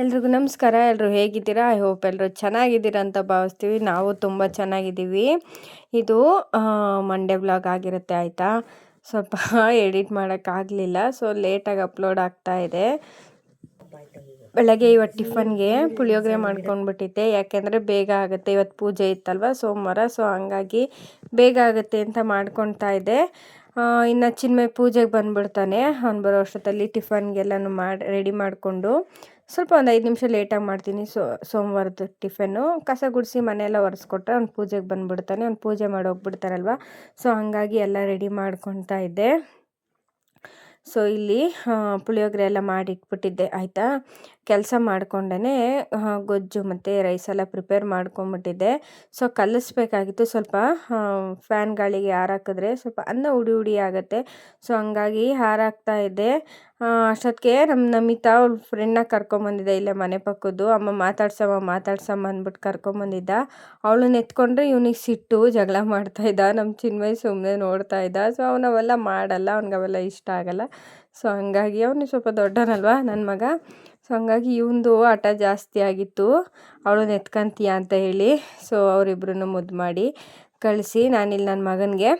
ಎಲ್ರಿಗೂ ನಮಸ್ಕಾರ. ಎಲ್ಲರೂ ಹೇಗಿದ್ದೀರಾ? ಐ ಹೋಪ್ ಎಲ್ಲರೂ ಚೆನ್ನಾಗಿದ್ದೀರಾ ಅಂತ ಭಾವಿಸ್ತೀವಿ. ನಾವು ತುಂಬ ಚೆನ್ನಾಗಿದ್ದೀವಿ. ಇದು ಮಂಡೇ ವ್ಲಾಗ್ ಆಗಿರುತ್ತೆ ಆಯಿತಾ. ಸ್ವಲ್ಪ ಎಡಿಟ್ ಮಾಡೋಕ್ಕಾಗಲಿಲ್ಲ, ಸೊ ಲೇಟಾಗಿ ಅಪ್ಲೋಡ್ ಆಗ್ತಾ ಇದೆ. ಬೆಳಗ್ಗೆ ಇವತ್ತು ಟಿಫನ್ಗೆ ಪುಳಿಯೋಗರೆ ಮಾಡ್ಕೊಂಡ್ಬಿಟ್ಟಿದ್ದೆ, ಯಾಕೆಂದರೆ ಬೇಗ ಆಗುತ್ತೆ. ಇವತ್ತು ಪೂಜೆ ಇತ್ತಲ್ವ ಸೋಮವಾರ, ಸೊ ಹಂಗಾಗಿ ಬೇಗ ಆಗುತ್ತೆ ಅಂತ ಮಾಡ್ಕೊತಾ ಇದ್ದೆ. ಇನ್ನು ಚಿನ್ಮಯ್ ಪೂಜೆಗೆ ಬಂದುಬಿಡ್ತಾನೆ. ಅವ್ನು ಬರೋ ಅಷ್ಟೊತ್ತಲ್ಲಿ ಟಿಫನ್ಗೆಲ್ಲನೂ ರೆಡಿ ಮಾಡಿಕೊಂಡು ಸ್ವಲ್ಪ ಒಂದು 5 ನಿಮಿಷ ಲೇಟಾಗಿ ಮಾಡ್ತೀನಿ. ಸೋಮವಾರದ ಟಿಫನ್ನು ಕಸ ಗುಡಿಸಿ ಮನೆಯೆಲ್ಲ ಒರೆಸ್ಕೊಟ್ರೆ ಅವ್ನು ಪೂಜೆಗೆ ಬಂದುಬಿಡ್ತಾನೆ. ಅವ್ನು ಪೂಜೆ ಮಾಡಿ ಹೋಗ್ಬಿಡ್ತಾರಲ್ವ, ಸೊ ಹಂಗಾಗಿ ಎಲ್ಲ ರೆಡಿ ಮಾಡ್ಕೊತಾ ಇದ್ದೆ. ಸೊ ಇಲ್ಲಿ ಪುಳಿಯೋಗರೆ ಎಲ್ಲ ಮಾಡಿಟ್ಬಿಟ್ಟಿದ್ದೆ ಆಯಿತಾ. ಕೆಲಸ ಮಾಡ್ಕೊಂಡೇ ಗೊಜ್ಜು ಮತ್ತು ರೈಸೆಲ್ಲ ಪ್ರಿಪೇರ್ ಮಾಡ್ಕೊಂಬಿಟ್ಟಿದ್ದೆ. ಸೊ ಕಲಿಸ್ಬೇಕಾಗಿತ್ತು. ಸ್ವಲ್ಪ ಫ್ಯಾನ್ ಗಾಳಿಗೆ ಹಾರಾಕಿದ್ರೆ ಸ್ವಲ್ಪ ಅನ್ನ ಉಡಿ ಉಡಿ ಆಗುತ್ತೆ. ಸೊ ಹಂಗಾಗಿ ಹಾರಾಕ್ತಾ ಇದ್ದೆ. ಅಷ್ಟೊತ್ತಿಗೆ ನಮ್ಮ ನಮಿತಾ ಅವ್ಳ ಫ್ರೆಂಡ್ನ ಕರ್ಕೊಂಬಂದಿದ್ದೆ, ಇಲ್ಲೇ ಮನೆ ಪಕ್ಕದ್ದು. ಅಮ್ಮ ಮಾತಾಡ್ಸಮ್ಮ ಅಂದ್ಬಿಟ್ಟು ಕರ್ಕೊಂಬಂದಿದ್ದ. ಅವಳನ್ನ ಎತ್ಕೊಂಡ್ರೆ ಇವನಿಗೆ ಸಿಟ್ಟು, ಜಗಳ ಮಾಡ್ತಾಯಿದ್ದ. ನಮ್ಮ ಚಿನ್ಮಯ್ ಸುಮ್ಮನೆ ನೋಡ್ತಾ ಇದ್ದ. ಸೊ ಅವನವೆಲ್ಲ ಮಾಡಲ್ಲ, ಅವ್ನಿಗೆ ಅವೆಲ್ಲ ಇಷ್ಟ ಆಗಲ್ಲ. ಸೊ ಹಂಗಾಗಿ ಅವನು ಸ್ವಲ್ಪ ದೊಡ್ಡನಲ್ವ ನನ್ನ ಮಗ. ಸೊ ಹಂಗಾಗಿ ಇವಂದು ಆಟ ಜಾಸ್ತಿ ಆಗಿತ್ತು, ಅವಳನ್ನ ಎತ್ಕೊಂತೀಯ ಅಂತ ಹೇಳಿ. ಸೊ ಅವರಿಬ್ರನ್ನು ಮುದ್ದು ಮಾಡಿ ಕಳಿಸಿ ನಾನಿಲ್ಲಿ ನನ್ನ ಮಗನಿಗೆ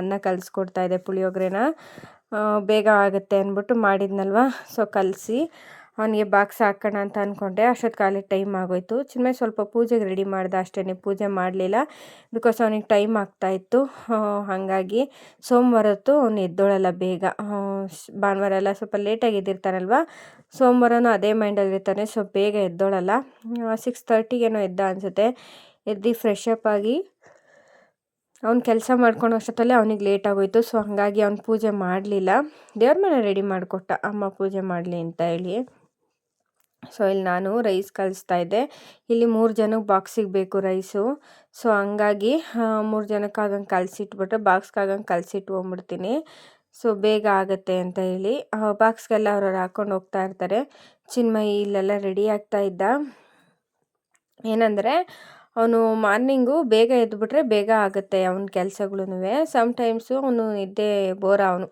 ಅನ್ನ ಕಲಿಸ್ಕೊಡ್ತಾಯಿದ್ದೆ. ಪುಳಿಯೋಗರೆನ ಬೇಗ ಆಗುತ್ತೆ ಅಂದ್ಬಿಟ್ಟು ಮಾಡಿದ್ನಲ್ವ, ಸೊ ಕಲಸಿ ಅವನಿಗೆ ಬಾಕ್ಸ್ ಹಾಕೋಣ ಅಂತ ಅಂದ್ಕೊಂಡೆ. ಅಷ್ಟೊತ್ತು ಕಾಲೇಜ್ ಟೈಮ್ ಆಗೋಯ್ತು. ಚಿನ್ಮಯ್ ಸ್ವಲ್ಪ ಪೂಜೆಗೆ ರೆಡಿ ಮಾಡ್ದೆ, ಅಷ್ಟೇ ಪೂಜೆ ಮಾಡಲಿಲ್ಲ, ಬಿಕಾಸ್ ಅವನಿಗೆ ಟೈಮ್ ಆಗ್ತಾಯಿತ್ತು. ಹಾಗಾಗಿ ಸೋಮವಾರತ್ತು ಅವನು ಎದ್ದೋಳಲ್ಲ ಬೇಗ. ಭಾನುವಾರ ಎಲ್ಲ ಸ್ವಲ್ಪ ಲೇಟಾಗಿ ಎದ್ದಿರ್ತಾನಲ್ವ, ಸೋಮವಾರನೂ ಅದೇ ಮೈಂಡಲ್ಲಿರ್ತಾನೆ. ಸೊ ಬೇಗ ಎದ್ದೋಳಲ್ಲ. 6:30ಗೇನೋ ಎದ್ದ ಅನಿಸುತ್ತೆ. ಎದ್ದು ಫ್ರೆಶ್ ಅಪ್ ಆಗಿ ಅವ್ನು ಕೆಲಸ ಮಾಡ್ಕೊಂಡು ಅಷ್ಟೊತ್ತಲ್ಲೇ ಅವ್ನಿಗೆ ಲೇಟ್ ಆಗೋಯ್ತು. ಸೊ ಹಾಗಾಗಿ ಅವ್ನು ಪೂಜೆ ಮಾಡಲಿಲ್ಲ. ದೇವ್ರ ಮನೆ ರೆಡಿ ಮಾಡಿಕೊಟ್ಟ, ಅಮ್ಮ ಪೂಜೆ ಮಾಡಲಿ ಅಂತ ಹೇಳಿ. ಸೊ ಇಲ್ಲಿ ನಾನು ರೈಸ್ ಕಲಿಸ್ತಾ ಇದ್ದೆ. ಇಲ್ಲಿ 3 ಜನಕ್ಕೆ ಬಾಕ್ಸಿಗೆ ಬೇಕು ರೈಸು. ಸೊ ಹಂಗಾಗಿ 3 ಜನಕ್ಕಾಗಂಗೆ ಕಲಸಿಟ್ಬಿಟ್ರೆ ಬಾಕ್ಸ್ಗಾಗಂಗೆ ಕಲಸಿಟ್ಕೊಂಡ್ಬಿಡ್ತೀನಿ. ಸೊ ಬೇಗ ಆಗುತ್ತೆ ಅಂತ ಹೇಳಿ ಬಾಕ್ಸ್ಗೆಲ್ಲ ಅವ್ರವ್ರು ಹಾಕ್ಕೊಂಡು ಹೋಗ್ತಾ ಇರ್ತಾರೆ. ಚಿನ್ಮಯ್ ಇಲ್ಲೆಲ್ಲ ರೆಡಿ ಆಗ್ತಾ ಇದ್ದ. ಏನಂದರೆ ಅವನು ಮಾರ್ನಿಂಗು ಬೇಗ ಎದ್ದುಬಿಟ್ರೆ ಬೇಗ ಆಗುತ್ತೆ ಅವನ ಕೆಲಸಗಳೂ. ಸಮ್ಟೈಮ್ಸು ಅವನು ನಿದ್ದೆ ಅವನು.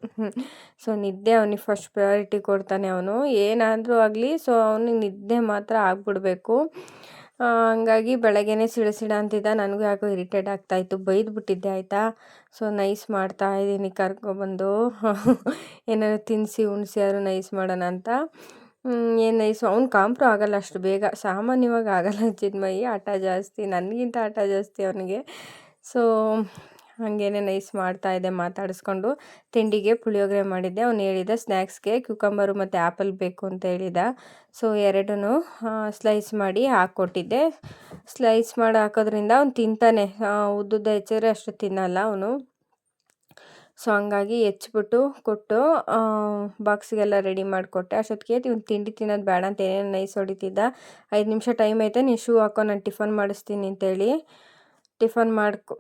ಸೊ ನಿದ್ದೆ ಅವನಿಗೆ ಫಸ್ಟ್ ಪ್ರಯಾರಿಟಿ ಕೊಡ್ತಾನೆ ಅವನು, ಏನಾದರೂ ಆಗಲಿ. ಸೊ ಅವನಿಗೆ ನಿದ್ದೆ ಮಾತ್ರ ಆಗಿಬಿಡ್ಬೇಕು. ಹಂಗಾಗಿ ಬೆಳಗ್ಗೆನೇ ಸಿಡ ಅಂತಿದ್ದ. ನನಗೂ ಯಾಕೋ ಇರಿಟೇಟ್ ಆಗ್ತಾಯಿತ್ತು, ಬೈದ್ಬಿಟ್ಟಿದ್ದೆ ಆಯಿತಾ. ಸೊ ನೈಸ್ ಮಾಡ್ತಾಯಿದ್ದೀನಿ, ಕರ್ಕೊಬಂದು ಏನಾದ್ರು ತಿನ್ನಿಸಿ ಉಣಿಸಿ ಆದರೂ ನೈಸ್ ಮಾಡೋಣ ಅಂತ. ಏನು ನೈಸು, ಅವ್ನು ಕಾಂಪ್ರು ಆಗಲ್ಲ ಅಷ್ಟು ಬೇಗ, ಸಾಮಾನ್ಯವಾಗಿ ಆಗಲ್ಲ. ಚಿನ್ಮಯಿ ಆಟ ಜಾಸ್ತಿ, ನನಗಿಂತ ಆಟ ಜಾಸ್ತಿ ಅವನಿಗೆ. ಸೊ ಹಾಗೇನೆ ನೈಸ್ ಮಾಡ್ತಾಯಿದ್ದೆ ಮಾತಾಡಿಸ್ಕೊಂಡು. ತಿಂಡಿಗೆ ಪುಳಿಯೋಗರೆ ಮಾಡಿದ್ದೆ. ಅವ್ನು ಹೇಳಿದ ಸ್ನ್ಯಾಕ್ಸ್ಗೆ ಕ್ಯೂಕಂಬರು ಮತ್ತು ಆ್ಯಪಲ್ ಬೇಕು ಅಂತ ಹೇಳಿದ. ಸೊ ಎರಡೂ ಸ್ಲೈಸ್ ಮಾಡಿ ಹಾಕ್ಕೊಟ್ಟಿದ್ದೆ. ಸ್ಲೈಸ್ ಮಾಡಿ ಹಾಕೋದ್ರಿಂದ ಅವ್ನು ತಿಂತಾನೆ. ಉದ್ದುದ್ದ ಹೆಚ್ಚಿದ್ರೆ ಅಷ್ಟು ತಿನ್ನಲ್ಲ ಅವನು. ಸೊ ಹಂಗಾಗಿ ಹೆಚ್ಚಿಬಿಟ್ಟು ಕೊಟ್ಟು ಬಾಕ್ಸಿಗೆಲ್ಲ ರೆಡಿ ಮಾಡಿಕೊಟ್ಟೆ. ಅಷ್ಟೊತ್ತಿಗೆ ಇವ್ನು ತಿಂಡಿ ತಿನ್ನೋದು ಬೇಡ ಅಂತ ಏನೇನು ನೈಸ್ ಹೊಡಿತಿದ್ದ. 5 ನಿಮಿಷ ಟೈಮ್ ಐತೆ, ನೀನು ಶೂ ಹಾಕೋ, ನಾನು ಟಿಫನ್ ಮಾಡಿಸ್ತೀನಿ ಅಂತೇಳಿ ಟಿಫನ್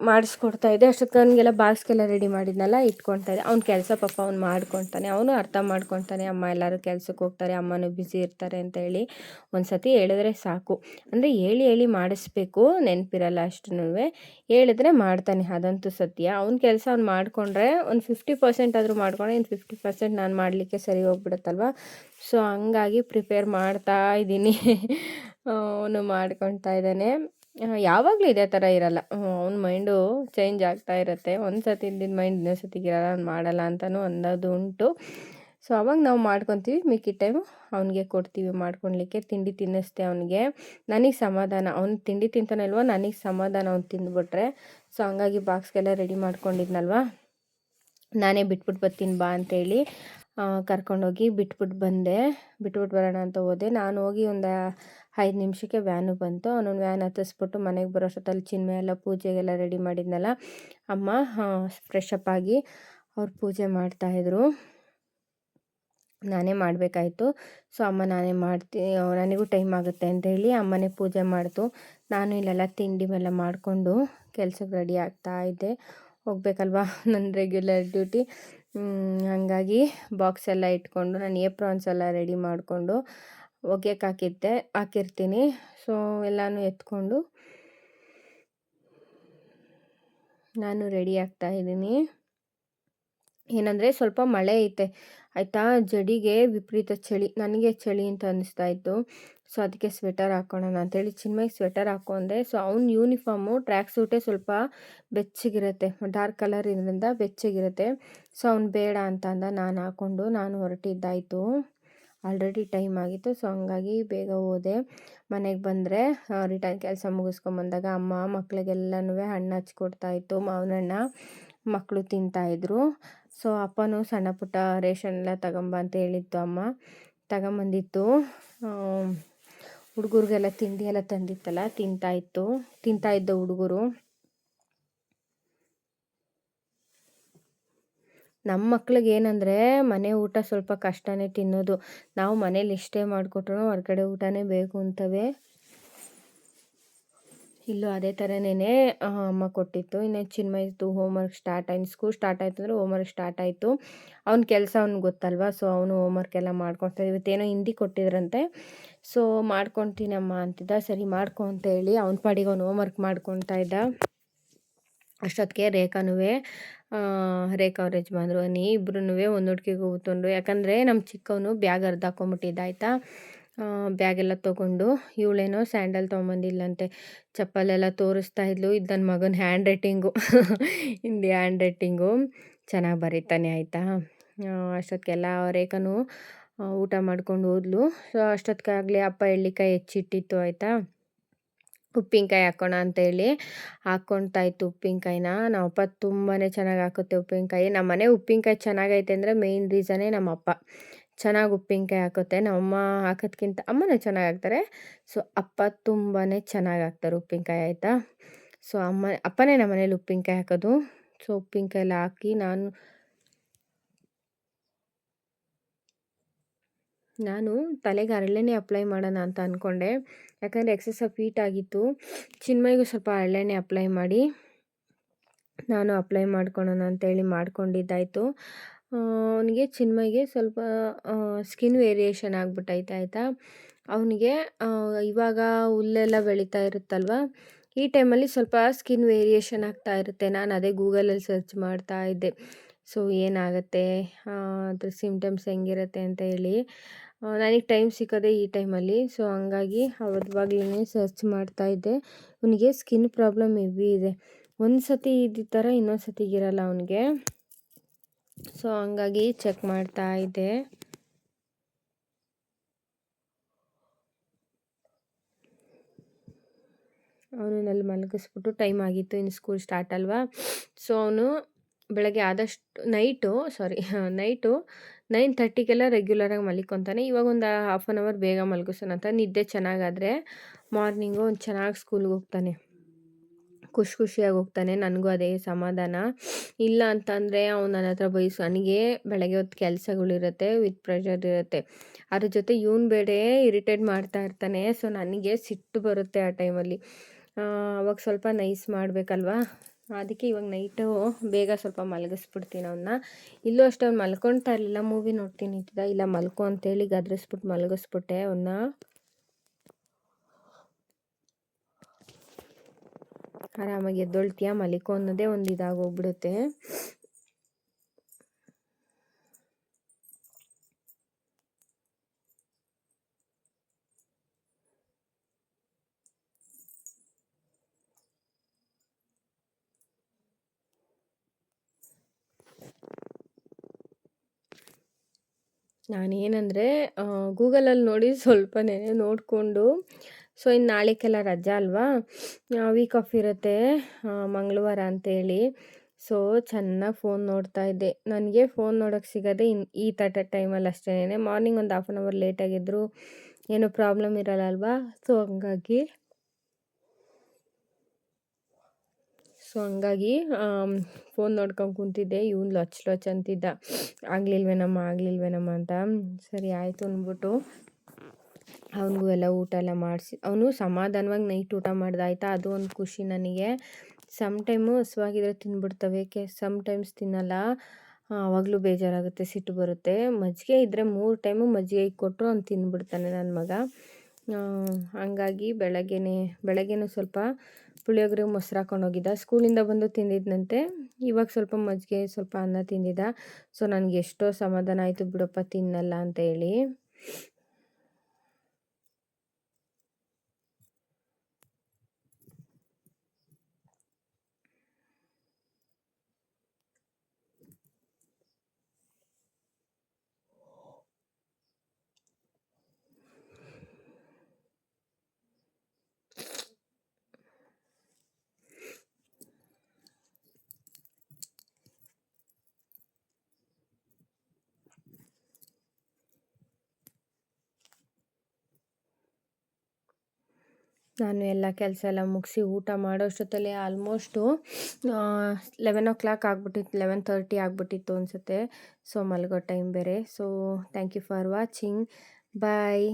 ಮಾಡಿಸ್ಕೊಡ್ತಾಯಿದ್ದೆ. ಅಷ್ಟೊತ್ತಿಗೆ ಅವನಿಗೆಲ್ಲ ಬಾಕ್ಸ್ಗೆಲ್ಲ ರೆಡಿ ಮಾಡಿದ್ನಲ್ಲ ಇಟ್ಕೊತಾಯಿದ್ದೆ. ಅವ್ನ ಕೆಲಸ ಪಾಪ ಅವ್ನು ಮಾಡ್ಕೊತಾನೆ, ಅವನು ಅರ್ಥ ಮಾಡ್ಕೊತಾನೆ. ಅಮ್ಮ ಎಲ್ಲರೂ ಕೆಲಸಕ್ಕೆ ಹೋಗ್ತಾರೆ, ಅಮ್ಮನೂ ಬ್ಯುಸಿ ಇರ್ತಾರೆ ಅಂತ ಹೇಳಿ ಒಂದು ಸತಿ ಹೇಳಿದ್ರೆ ಸಾಕು. ಅಂದರೆ ಹೇಳಿ ಮಾಡಿಸ್ಬೇಕು, ನೆನಪಿರಲ್ಲ ಅಷ್ಟೂ. ಹೇಳಿದ್ರೆ ಮಾಡ್ತಾನೆ, ಅದಂತೂ ಸತ್ಯ. ಅವ್ನ ಕೆಲಸ ಅವ್ನು ಮಾಡಿಕೊಂಡ್ರೆ ಒಂದು 50% ಆದರೂ ಮಾಡ್ಕೊಂಡ್ರೆ ಇನ್ನು 50% ನಾನು ಮಾಡಲಿಕ್ಕೆ ಸರಿ ಹೋಗ್ಬಿಡುತ್ತಲ್ವ. ಸೊ ಹಂಗಾಗಿ ಪ್ರಿಪೇರ್ ಮಾಡ್ತಾ ಇದ್ದೀನಿ. ಅವನು ಮಾಡ್ಕೊತಾ ಇದ್ದಾನೆ. ಯಾವಾಗಲೂ ಇದೇ ಥರ ಇರಲ್ಲ, ಅವ್ನ ಮೈಂಡು ಚೇಂಜ್ ಆಗ್ತಾ ಇರುತ್ತೆ. ಒಂದು ಸತಿ ಇದ್ದಿದ್ದ ಮೈಂಡ್ ಇನ್ನೊಂದು ಸತಿಗೆ ಇರಲ್ಲ, ನಾನು ಮಾಡಲ್ಲ ಅಂತಲೂ ಅನ್ನೋದು ಉಂಟು. ಸೊ ಅವಾಗ ನಾವು ಮಾಡ್ಕೊತೀವಿ, ಮಿಕ್ಕಿದ ಟೈಮು ಅವನಿಗೆ ಕೊಡ್ತೀವಿ ಮಾಡ್ಕೊಳ್ಲಿಕ್ಕೆ. ತಿಂಡಿ ತಿನ್ನಿಸ್ದೆ ಅವನಿಗೆ, ನನಗೆ ಸಮಾಧಾನ. ಅವ್ನು ತಿಂಡಿ ತಿಂತಾನಲ್ವ, ನನಗೆ ಸಮಾಧಾನ ಅವ್ನು ತಿಂದುಬಿಟ್ರೆ. ಸೊ ಹಂಗಾಗಿ ಬಾಕ್ಸ್ಗೆಲ್ಲ ರೆಡಿ ಮಾಡ್ಕೊಂಡಿದ್ನಲ್ವ, ನಾನೇ ಬಿಟ್ಬಿಟ್ಟು ಬರ್ತೀನಿ ಬಾ ಅಂತೇಳಿ ಕರ್ಕೊಂಡೋಗಿ ಬಿಟ್ಬಿಟ್ಟು ಬರೋಣ ಅಂತ ಹೋದೆ. ನಾನು ಹೋಗಿ ಒಂದು 5 ನಿಮಿಷಕ್ಕೆ ವ್ಯಾನು ಬಂತು. ಅವನೊಂದು ವ್ಯಾನ್ ಹತ್ತಿಸ್ಬಿಟ್ಟು ಮನೆಗೆ ಬರೋ ಅಷ್ಟೊತ್ತಲ್ಲಿ ಚಿನ್ಮಯ ಎಲ್ಲ ಪೂಜೆಗೆಲ್ಲ ರೆಡಿ ಮಾಡಿದ್ನಲ್ಲ. ಅಮ್ಮ ಫ್ರೆಶ್ ಅಪ್ ಆಗಿ ಅವ್ರು ಪೂಜೆ ಮಾಡ್ತಾಯಿದ್ರು, ನಾನೇ ಮಾಡಬೇಕಾಯ್ತು. ಸೊ ಅಮ್ಮ ನಾನೇ ಮಾಡ್ತೀನಿ, ನನಗೂ ಟೈಮ್ ಆಗುತ್ತೆ ಅಂತ ಹೇಳಿ ಅಮ್ಮನೇ ಪೂಜೆ ಮಾಡ್ತು. ನಾನು ಇಲ್ಲೆಲ್ಲ ತಿಂಡಿ ಎಲ್ಲ ಮಾಡಿಕೊಂಡು ಕೆಲ್ಸಕ್ಕೆ ರೆಡಿ ಆಗ್ತಾ ಇದ್ದೆ. ಹೋಗ್ಬೇಕಲ್ವ ನನ್ನ ರೆಗ್ಯುಲರ್ ಡ್ಯೂಟಿ. ಹಾಗಾಗಿ ಬಾಕ್ಸ್ ಎಲ್ಲ ಇಟ್ಕೊಂಡು ನಾನು ಏಪ್ರಾನ್ಸ್ ಎಲ್ಲ ರೆಡಿ ಮಾಡಿಕೊಂಡು ಒಗೆಯಕ್ಕೆ ಹಾಕಿರ್ತೀನಿ. ಸೊ ಎಲ್ಲನೂ ಎತ್ಕೊಂಡು ನಾನು ರೆಡಿ ಆಗ್ತಾಯಿದ್ದೀನಿ. ಏನಂದರೆ ಸ್ವಲ್ಪ ಮಳೆ ಐತೆ ಆಯಿತಾ. ಜಡಿಗೆ ವಿಪರೀತ ಚಳಿ, ನನಗೆ ಚಳಿ ಅಂತ ಅನ್ನಿಸ್ತಾ ಇತ್ತು. ಸೊ ಅದಕ್ಕೆ ಸ್ವೆಟರ್ ಹಾಕ್ಕೊಳ್ಳೋಣ ಅಂತೇಳಿ ಚಿನ್ಮಯ್ಗೆ ಸ್ವೆಟರ್ ಹಾಕ್ಕೊಂಡೆ. ಸೊ ಅವ್ನ ಯೂನಿಫಾರ್ಮು ಟ್ರ್ಯಾಕ್ ಸೂಟೇ ಸ್ವಲ್ಪ ಬೆಚ್ಚಗಿರುತ್ತೆ, ಡಾರ್ಕ್ ಕಲರ್ ಇರೋದ್ರಿಂದ ಬೆಚ್ಚಗಿರುತ್ತೆ. ಸೊ ಅವ್ನು ಬೇಡ ಅಂತ ಅಂದ, ನಾನು ಹೊರಟಿದ್ದಾಯಿತು. ಆಲ್ರೆಡಿ ಟೈಮ್ ಆಗಿತ್ತು. ಸೊ ಹಂಗಾಗಿ ಬೇಗ ಹೋದೆ. ಮನೆಗೆ ಬಂದರೆ ರಿಟರ್ನ್ ಕೆಲಸ ಮುಗಿಸ್ಕೊಂಬಂದಾಗ ಅಮ್ಮ ಮಕ್ಳಿಗೆಲ್ಲನೂ ಹಣ್ಣು ಹಚ್ಕೊಡ್ತಾಯಿತ್ತು, ಮಾವಿನ ಹಣ್ಣ ಮಕ್ಕಳು ತಿಂತಾಯಿದ್ರು. ಸೊ ಅಪ್ಪನೂ ಸಣ್ಣ ಪುಟ್ಟ ರೇಷನ್ ಎಲ್ಲ ತಗೊಂಬ ಅಂತ ಹೇಳಿತ್ತು ಅಮ್ಮ, ತಗೊಂಬಂದಿತ್ತು. ಹುಡುಗರಿಗೆಲ್ಲ ತಿಂಡಿ ಎಲ್ಲ ತಂದಿತ್ತಲ್ಲ, ತಿಂತಾಯಿದ್ದ ಹುಡುಗರು. ನಮ್ಮ ಮಕ್ಳಿಗೆ ಏನಂದರೆ ಮನೆ ಊಟ ಸ್ವಲ್ಪ ಕಷ್ಟನೇ ತಿನ್ನೋದು. ನಾವು ಮನೇಲಿ ಎಷ್ಟೇ ಮಾಡಿಕೊಟ್ರು ಹೊರಗಡೆ ಊಟನೇ ಬೇಕು ಅಂತವೆ. ಇಲ್ಲೂ ಅದೇ ಥರನೇ ಅಮ್ಮ ಕೊಟ್ಟಿತ್ತು. ಇನ್ನು ಚಿನ್ಮಯ್ದು ಹೋಮ್ವರ್ಕ್ ಸ್ಟಾರ್ಟ್ ಆಯ್ತು, ಸ್ಕೂಲ್ ಸ್ಟಾರ್ಟ್ ಆಯಿತು ಅಂದರೆ ಹೋಮ್ವರ್ಕ್ ಸ್ಟಾರ್ಟ್ ಆಯಿತು. ಅವ್ನ ಕೆಲಸ ಅವ್ನಿಗೆ ಗೊತ್ತಲ್ವ. ಸೊ ಅವನು ಹೋಮ್ವರ್ಕ್ ಎಲ್ಲ ಮಾಡ್ಕೊಳ್ತಾ, ಇವತ್ತೇನೋ ಹಿಂದಿ ಕೊಟ್ಟಿದ್ರಂತೆ. ಸೊ ಮಾಡ್ಕೊತೀನಮ್ಮ ಅಂತಿದ್ದ. ಸರಿ ಮಾಡ್ಕೊ ಅಂತ ಹೇಳಿ ಅವ್ನ ಪಾಡಿಗೆ ಅವ್ನು ಹೋಮ್ವರ್ಕ್ ಮಾಡ್ಕೊತಾ ಇದ್ದ. ಅಷ್ಟೊತ್ತಿಗೆ ರೇಖಾ ಅವ್ರ ಯಜಮಾನ್ರು ಇಬ್ಬರೂ ಒಂದೊಟ್ಟಿಗೆ ಕೂತ್ಕೊಂಡ್ರು. ಯಾಕಂದರೆ ನಮ್ಮ ಚಿಕ್ಕವನು ಬ್ಯಾಗ್ ಅರ್ಧ ಹಾಕ್ಕೊಂಬಿಟ್ಟಿದ್ದಾಯ್ತಾ. ಬ್ಯಾಗೆಲ್ಲ ತೊಗೊಂಡು ಇವಳೇನೋ ಸ್ಯಾಂಡಲ್ ತೊಗೊಂಬಂದಿಲ್ಲಂತೆ, ಚಪ್ಪಲೆಲ್ಲ ತೋರಿಸ್ತಾ ಇದ್ಲು. ಇದು ನನ್ನ ಮಗನ hand writing Hindi hand writing ಚೆನ್ನಾಗಿ ಬರೀತಾನೆ ಆಯಿತಾ. ಅಷ್ಟೊತ್ತಿಗೆಲ್ಲ ರೇಖಾನು ಊಟ ಮಾಡ್ಕೊಂಡು ಹೋದ್ಲು. ಸೊ ಅಷ್ಟೊತ್ತಿಗಾಗಲೇ ಅಪ್ಪ ಎಳ್ಳಿಕಾಯಿ ಹೆಚ್ಚಿಟ್ಟಿತ್ತು ಆಯಿತಾ. ಉಪ್ಪಿನಕಾಯಿ ಹಾಕೋಣ ಅಂತೇಳಿ ಹಾಕ್ಕೊಳ್ತಾ ಇತ್ತು ಉಪ್ಪಿನಕಾಯಿನ. ನಮ್ಮಪ್ಪ ತುಂಬಾ ಚೆನ್ನಾಗಿ ಹಾಕುತ್ತೆ ಉಪ್ಪಿನಕಾಯಿ. ನಮ್ಮ ಮನೆ ಉಪ್ಪಿನಕಾಯಿ ಚೆನ್ನಾಗೈತೆ ಅಂದರೆ ಮೇಯ್ನ್ ರೀಸನ್ನೇ ನಮ್ಮಪ್ಪ. ಚೆನ್ನಾಗಿ ಉಪ್ಪಿನಕಾಯಿ ಹಾಕುತ್ತೆ. ನಮ್ಮಮ್ಮ ಹಾಕೋದ್ಕಿಂತ ಅಮ್ಮನೇ ಚೆನ್ನಾಗಿ ಹಾಕ್ತಾರೆ. ಸೊ ಅಪ್ಪ ತುಂಬಾ ಚೆನ್ನಾಗಿ ಹಾಕ್ತಾರೆ ಉಪ್ಪಿನಕಾಯಿ ಆಯಿತಾ. ಸೊ ಅಪ್ಪನೇ ನಮ್ಮ ಮನೇಲಿ ಉಪ್ಪಿನಕಾಯಿ ಹಾಕೋದು. ಸೊ ಉಪ್ಪಿನಕಾಯಿ ಎಲ್ಲ ಹಾಕಿ ನಾನು ತಲೆಗೆ ಹರಳೆಣ್ಣೆ ಅಪ್ಲೈ ಮಾಡೋಣ ಅಂತ ಅಂದ್ಕೊಂಡೆ. ಯಾಕಂದರೆ ಎಕ್ಸೆಸ್ ಆಫ್ ಹೀಟ್ ಆಗಿತ್ತು. ಚಿನ್ಮಯ್ಗೂ ಸ್ವಲ್ಪ ಹರಳೆಣ್ಣೆ ಅಪ್ಲೈ ಮಾಡಿ ನಾನು ಅಪ್ಲೈ ಮಾಡ್ಕೊಳ್ಳೋಣ ಅಂತೇಳಿ ಮಾಡ್ಕೊಂಡಿದ್ದಾಯಿತು. ಅವನಿಗೆ ಚಿನ್ಮಯ್ಗೆ ಸ್ವಲ್ಪ ಸ್ಕಿನ್ ವೇರಿಯೇಷನ್ ಆಗಿಬಿಟ್ಟೈತೆ ಆಯಿತಾ. ಅವನಿಗೆ ಇವಾಗ ಹುಲ್ಲೆಲ್ಲ ಬೆಳೀತಾ ಇರುತ್ತಲ್ವ, ಈ ಟೈಮಲ್ಲಿ ಸ್ವಲ್ಪ ಸ್ಕಿನ್ ವೇರಿಯೇಷನ್ ಆಗ್ತಾ ಇರುತ್ತೆ. ನಾನು ಅದೇ ಗೂಗಲಲ್ಲಿ ಸರ್ಚ್ ಮಾಡ್ತಾ ಇದ್ದೆ. ಸೊ ಏನಾಗುತ್ತೆ, ಅದ್ರ ಸಿಮ್ಟಮ್ಸ್ ಹೆಂಗಿರುತ್ತೆ ಅಂತ ಹೇಳಿ. ನನಗೆ ಟೈಮ್ ಸಿಕ್ಕೋದೇ ಈ ಟೈಮಲ್ಲಿ. ಸೊ ಹಂಗಾಗಿ ಅವಾಗಲೇ ಸರ್ಚ್ ಮಾಡ್ತಾಯಿದ್ದೆ. ಅವನಿಗೆ ಸ್ಕಿನ್ ಪ್ರಾಬ್ಲಮ್ ಹೆವಿ ಇದೆ. ಒಂದು ಸತಿ ಇದ್ದ ಥರ ಇನ್ನೊಂದು ಸತಿಗಿರಲ್ಲ ಅವನಿಗೆ. ಸೊ ಹಂಗಾಗಿ ಚೆಕ್ ಮಾಡ್ತಾ ಇದ್ದೆ. ಅವನಲ್ಲಿ ಮಲಗಿಸ್ಬಿಟ್ಟು ಟೈಮ್ ಆಗಿತ್ತು, ಇನ್ನು ಸ್ಕೂಲ್ ಸ್ಟಾರ್ಟ್ ಅಲ್ವಾ. ಸೊ ಅವನು ಬೆಳಗ್ಗೆ ಆದಷ್ಟು ನೈಟು 9:30ಗೆಲ್ಲ ರೆಗ್ಯುಲರಾಗಿ ಮಲಿಕೊತಾನೆ. ಇವಾಗ ಒಂದು ಹಾಫ್ ಆನ್ ಅವರ್ ಬೇಗ ಮಲಗಿಸೋಣ ಅಂತ. ನಿದ್ದೆ ಚೆನ್ನಾಗಾದರೆ ಮಾರ್ನಿಂಗು ಒಂದು ಚೆನ್ನಾಗಿ ಸ್ಕೂಲ್ಗೆ ಹೋಗ್ತಾನೆ, ಖುಷಿಯಾಗಿ ಹೋಗ್ತಾನೆ. ನನಗೂ ಅದೇ ಸಮಾಧಾನ. ಇಲ್ಲ ಅಂತಂದರೆ ಅವ್ನು ನನ್ನ ಹತ್ರ ನನಗೆ ಬೆಳಗ್ಗೆ ಹೊತ್ತು ಕೆಲಸಗಳಿರುತ್ತೆ, ವಿತ್ ಪ್ರೆಷರ್ ಇರುತ್ತೆ. ಅದ್ರ ಜೊತೆ ಇವನು ಬೇರೆ ಇರಿಟೇಟ್ ಮಾಡ್ತಾ ಇರ್ತಾನೆ. ಸೊ ನನಗೆ ಸಿಟ್ಟು ಬರುತ್ತೆ ಆ ಟೈಮಲ್ಲಿ. ಅವಾಗ ಸ್ವಲ್ಪ ನೈಸ್ ಮಾಡಬೇಕಲ್ವಾ, ಅದಕ್ಕೆ ಇವಾಗ ನೈಟು ಬೇಗ ಸ್ವಲ್ಪ ಮಲಗಿಸ್ಬಿಡ್ತೀನಿ ಅವನ್ನ. ಇಲ್ಲೂ ಅಷ್ಟೇ ಅವ್ನು ಮಲ್ಕೊಳ್ತಾ ಇರಲಿಲ್ಲ, ಮೂವಿ ನೋಡ್ತೀನಿ ಅಂತಿದ್ದ. ಇಲ್ಲ ಮಲ್ಕೊ ಅಂತೇಳಿ ಗದರಿಸ್ಬಿಟ್ಟು ಮಲಗಿಸ್ಬಿಟ್ಟೆ ಅವನ್ನ. ಆರಾಮಾಗಿ ಎದ್ದೊಳ್ತೀಯ ಮಲಿಕೋ ಅನ್ನೋದೇ ಒಂದು ಇದಾಗೋಗ್ಬಿಡುತ್ತೆ. ನಾನೇನಂದರೆ ಗೂಗಲಲ್ಲಿ ನೋಡಿ ಸ್ವಲ್ಪನೇ ನೋಡಿಕೊಂಡು, ಸೊ ಇನ್ನು ನಾಳೆಗೆಲ್ಲ ರಜಾ ಅಲ್ವಾ, ವೀಕ್ ಆಫ್ ಇರುತ್ತೆ ಮಂಗಳವಾರ ಅಂತೇಳಿ. ಸೊ ಚೆನ್ನಾಗಿ ಫೋನ್ ನೋಡ್ತಾ ಇದ್ದೆ. ನನಗೆ ಫೋನ್ ನೋಡೋಕ್ಕೆ ಸಿಗೋದೆ ಈ ಟೈಮಲ್ಲಿ ಅಷ್ಟೇ. ಮಾರ್ನಿಂಗ್ ಒಂದು ಹಾಫ್ ಆನ್ ಅವರ್ ಲೇಟಾಗಿದ್ದರೂ ಏನೂ ಪ್ರಾಬ್ಲಮ್ ಇರಲ್ಲ ಅಲ್ವಾ. ಸೊ ಹಂಗಾಗಿ ಫೋನ್ ನೋಡ್ಕೊಂಡು ಕುಂತಿದ್ದೆ. ಇವನು ಲೊಚ್ ಅಂತಿದ್ದ, ಆಗಲಿಲ್ವೇನಮ್ಮ ಅಂತ. ಸರಿ ಆಯಿತು ಅಂದ್ಬಿಟ್ಟು ಅವನಿಗೂ ಎಲ್ಲ ಊಟ ಎಲ್ಲ ಮಾಡಿಸಿ, ಅವನು ಸಮಾಧಾನವಾಗಿ ನೈಟ್ ಊಟ ಮಾಡ್ದಾಯ್ತಾ. ಅದು ಒಂದು ಖುಷಿ ನನಗೆ. ಟೈಮು ಹಸುವಾಗಿದ್ರೆ ತಿಂದ್ಬಿಡ್ತವೆ, ಟೈಮ್ಸ್ ತಿನ್ನಲ್ಲ. ಆವಾಗಲೂ ಬೇಜಾರಾಗುತ್ತೆ, ಸಿಟ್ಟು ಬರುತ್ತೆ. ಮಜ್ಜಿಗೆ ಇದ್ದರೆ 3 ಟೈಮು ಮಜ್ಜಿಗೆ ಕೊಟ್ಟರು ಅವ್ನು ತಿಂದ್ಬಿಡ್ತಾನೆ ನನ್ನ ಮಗ. ಹಂಗಾಗಿ ಬೆಳಗ್ಗೆನೂ ಸ್ವಲ್ಪ ಪುಳಿಯೋಗರೆ ಮೊಸರು ಹಾಕೊಂಡು ಹೋಗಿದ್ದ. ಸ್ಕೂಲಿಂದ ಬಂದು ತಿಂದಿದ್ದಂತೆ. ಇವಾಗ ಸ್ವಲ್ಪ ಮಜ್ಜಿಗೆ ಸ್ವಲ್ಪ ಅನ್ನ ತಿಂದಿದ್ದ. ಸೊ ನನಗೆ ಎಷ್ಟೋ ಸಮಾಧಾನ ಆಯಿತು ಬಿಡಪ್ಪ ತಿನ್ನಲ್ಲ ಅಂತ ಹೇಳಿ. ನಾನು ಎಲ್ಲ ಕೆಲಸ ಎಲ್ಲ ಮುಗಿಸಿ ಊಟ ಮಾಡೋ ಅಷ್ಟೊತ್ತಲ್ಲೇ ಆಲ್ಮೋಸ್ಟು 11 ಆಗ್ಬಿಟ್ಟಿತ್ತು, 11:30 ಆಗ್ಬಿಟ್ಟಿತ್ತು ಅನಿಸುತ್ತೆ. ಸೊ ಮಲಗೋ ಟೈಮ್ ಬೇರೆ. So thank you for watching. Bye.